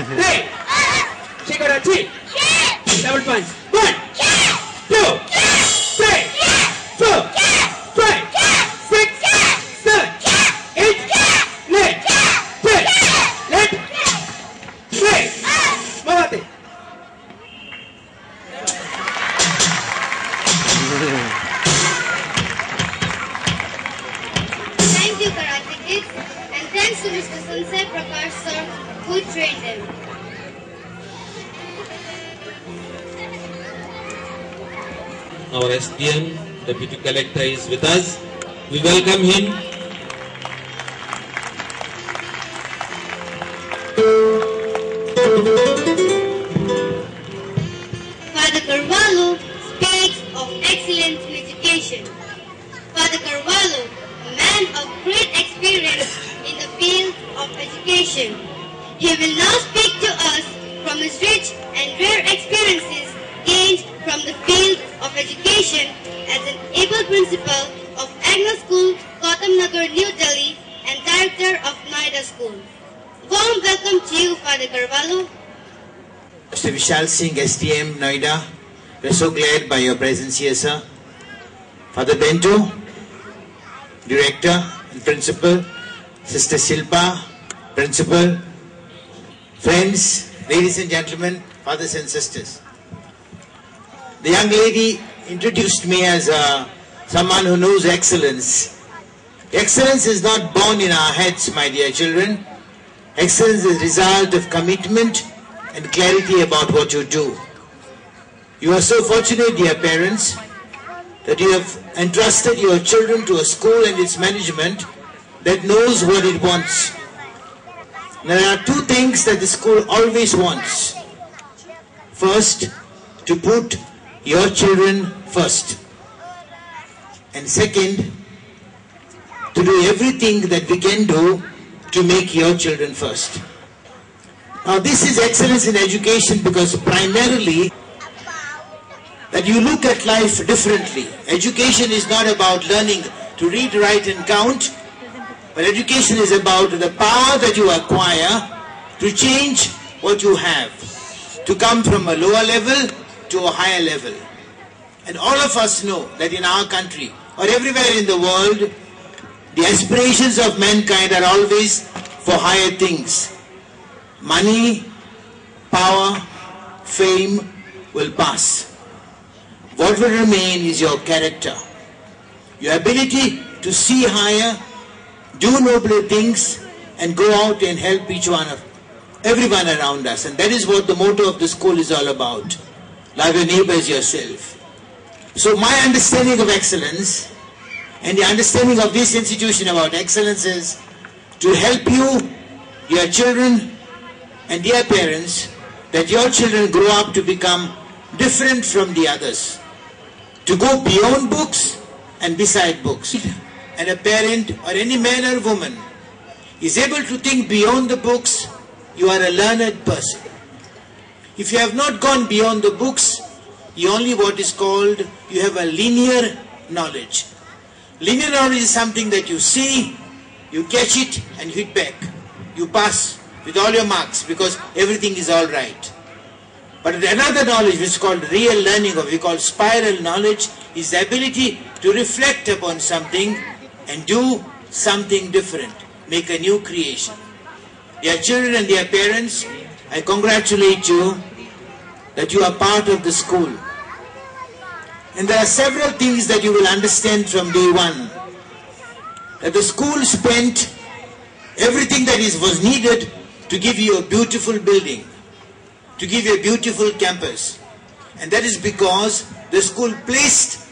3. Shake out a 3. Double punch. 1, 2, 3, 4, 5, 6, 7, 8, 9, 10. Let. 3. Mawate. Thank you, Karate Kids, and thanks to Mr. Sansai Prakash sir who trained them. Our SDM, Deputy Collector, is with us. We welcome him. Father Carvalho speaks of excellence in education. Father Carvalho, a man of great experience in the field of education. He will now speak to us from his rich and rare experiences gained from the field of education as an able principal of Agna School, Gautam Nagar, New Delhi, and director of Noida School. Warm welcome to you, Father Carvalho. Mr. Vishal Singh, STM, Noida, we're so glad by your presence here, sir. Father Bento, Director and Principal, Sister Shilpa, Principal, friends, ladies and gentlemen, fathers and sisters. The young lady introduced me as someone who knows excellence. Excellence is not born in our heads, my dear children. Excellence is a result of commitment and clarity about what you do. You are so fortunate, dear parents, that you have entrusted your children to a school and its management that knows what it wants. There are two things that the school always wants. First, to put your children first. And second, to do everything that we can do to make your children first. Now this is excellence in education because primarily that you look at life differently. Education is not about learning to read, write and count, but education is about the power that you acquire to change what you have, to come from a lower level to a higher level. And all of us know that in our country or everywhere in the world, the aspirations of mankind are always for higher things. Money, power, fame will pass. What will remain is your character, your ability to see higher, do nobler things, and go out and help everyone around us. And that is what the motto of the school is all about. Love your neighbor as yourself. So my understanding of excellence and the understanding of this institution about excellence is to help you, your children, and dear parents, that your children grow up to become different from the others, to go beyond books and beside books. And a parent or any man or woman is able to think beyond the books, you are a learned person. If you have not gone beyond the books, you only what is called, you have a linear knowledge. Linear knowledge is something that you see, you catch it and hit back. You pass with all your marks because everything is all right. But another knowledge which is called real learning, or we call spiral knowledge, is the ability to reflect upon something and do something different, make a new creation. Dear children and dear parents, I congratulate you that you are part of the school. And there are several things that you will understand from day one. That the school spent everything that was needed to give you a beautiful building, to give you a beautiful campus. And that is because the school placed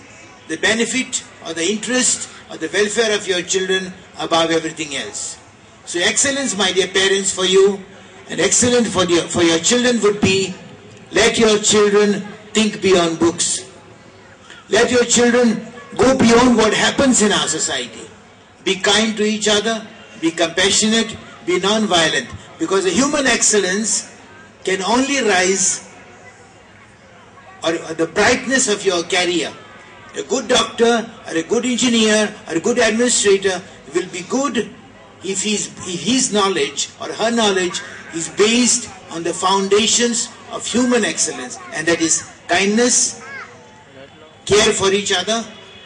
the benefit or the interest or the welfare of your children above everything else. So excellence, my dear parents, for you, and excellence for your children would be, let your children think beyond books. Let your children go beyond what happens in our society. Be kind to each other, be compassionate, be non-violent. Because a human excellence can only rise, or the brightness of your career. A good doctor, or a good engineer, or a good administrator will be good if his knowledge or her knowledge is based on the foundations of human excellence, and that is kindness, care for each other,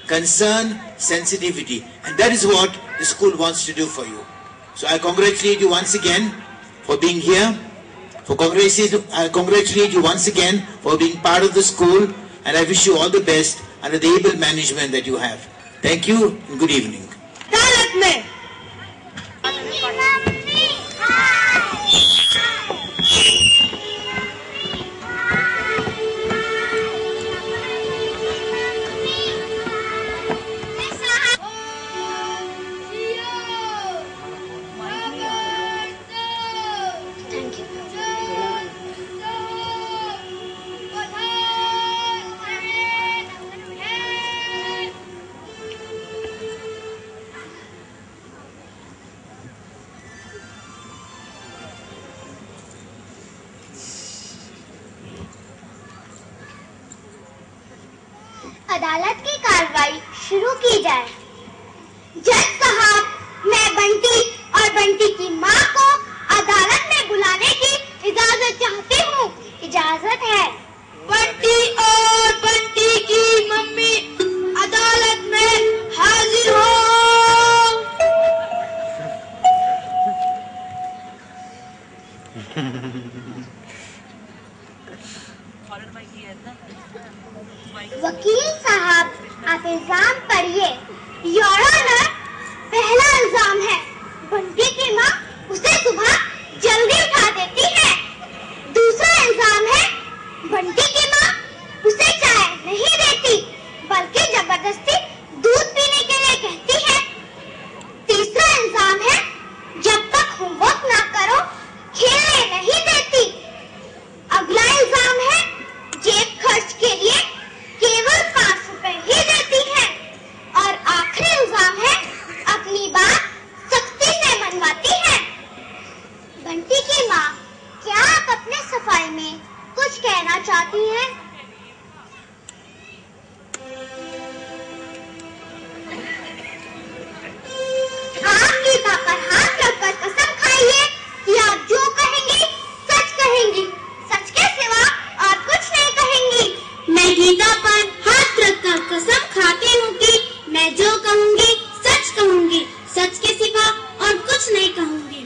concern, sensitivity, and that is what the school wants to do for you. So I congratulate you once again for being here. I congratulate you once again for being part of the school, and I wish you all the best under the able management that you have. Thank you and good evening. अदालत की कार्रवाई शुरू की जाए। जज साहब, मैं बंटी और बंटी की माँ को अदालत में बुलाने की इजाजत चाहती हूँ। इजाजत है। बंटी और बंटी की मम्मी अदालत में हाजिर हो। वकील साहब, आप इल्जाम पढ़िए। योर ऑनर, पहला इल्जाम है बंटी की माँ उसे सुबह जल्दी उठा देती है। दूसरा इल्जाम है बंटी की माँ उसे चाय नहीं देती बल्कि जबरदस्ती दूध पीने के लिए कहती है। तीसरा इल्जाम है जब तक होमवर्क ना करो खेलने नहीं देती। अगला इल्जाम है जेब खर्च के लिए केवल 5 रुपए ही देती है। और आखिरी इल्जाम है अपनी बात सख्ती से मनवाती है। बंटी की माँ, क्या आप अपने सफाई में कुछ कहना चाहती हैं? आप गीता पर हाथ रखकर कसम खाइए कि आप जो कहेंगी सच कहेंगी, सच के सिवा और कुछ नहीं कहेंगी। मैं गीता पर हाथ रखकर कसम खाती हूँ कि मैं जो कहूँगी सच कहूँगी, सच के सिवा और कुछ नहीं कहूँगी।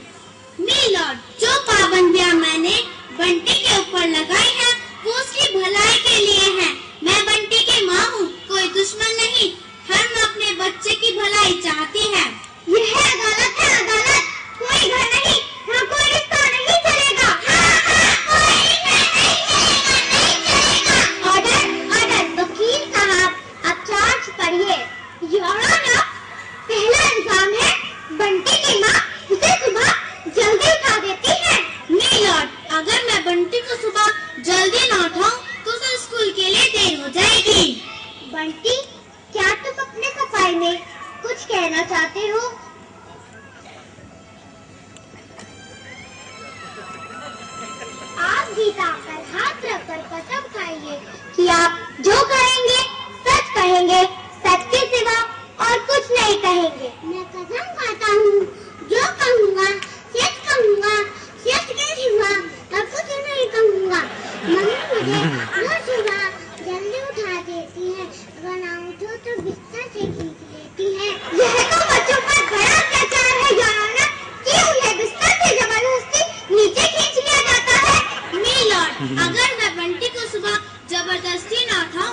मी लॉर्ड, जो पाबंदियाँ मैंने बंटी के ऊपर लगाई हैं वो उसकी भलाई के लिए हैं। मैं बंटी की माँ हूँ, कोई दुश्मन नहीं। हर माँ अपने बच्चे की भलाई चाहती है। यह अदालत है, अदालत, कोई घर नहीं, यहाँ कोई रिश्ता नहीं चलेगा। Order, order. वकील साहब, आप चार्ज पढ़िए। योर ऑनर, पहला इल्जाम है बंटी की माँ उसे सुबह जल्दी उठा देती है। मी लॉर्ड, अगर मैं बंटी को सुबह जल्दी न उठाऊं तो उसे स्कूल के लिए देर हो जाएगी। बंटी, क्या तुम अपने सफाई में कुछ कहना चाहते हो? आप गीता पर हाथ रखकर कसम खाइए कि आप जो कहेंगे सच कहेंगे, सच के सिवा और कुछ नहीं कहेंगे। मैं कसम खाता हूँ, जो कहूँगा सच कहूँगा, सच के सिवा और कुछ नहीं कहूँगा। मम्मी मुझे रोज सुबह जल्दी उठा देती है, अगर ना उठो तो बिस्तर से खींच लेती है। यह तो बच्चों पर बड़ा अत्याचार है योर ऑनर, कि उन्हें बिस्तर से जबरदस्ती नीचे खींच लिया जाता है। मी लॉर्ड, अगर मैं बंटी को सुबह जबरदस्ती न उठाऊं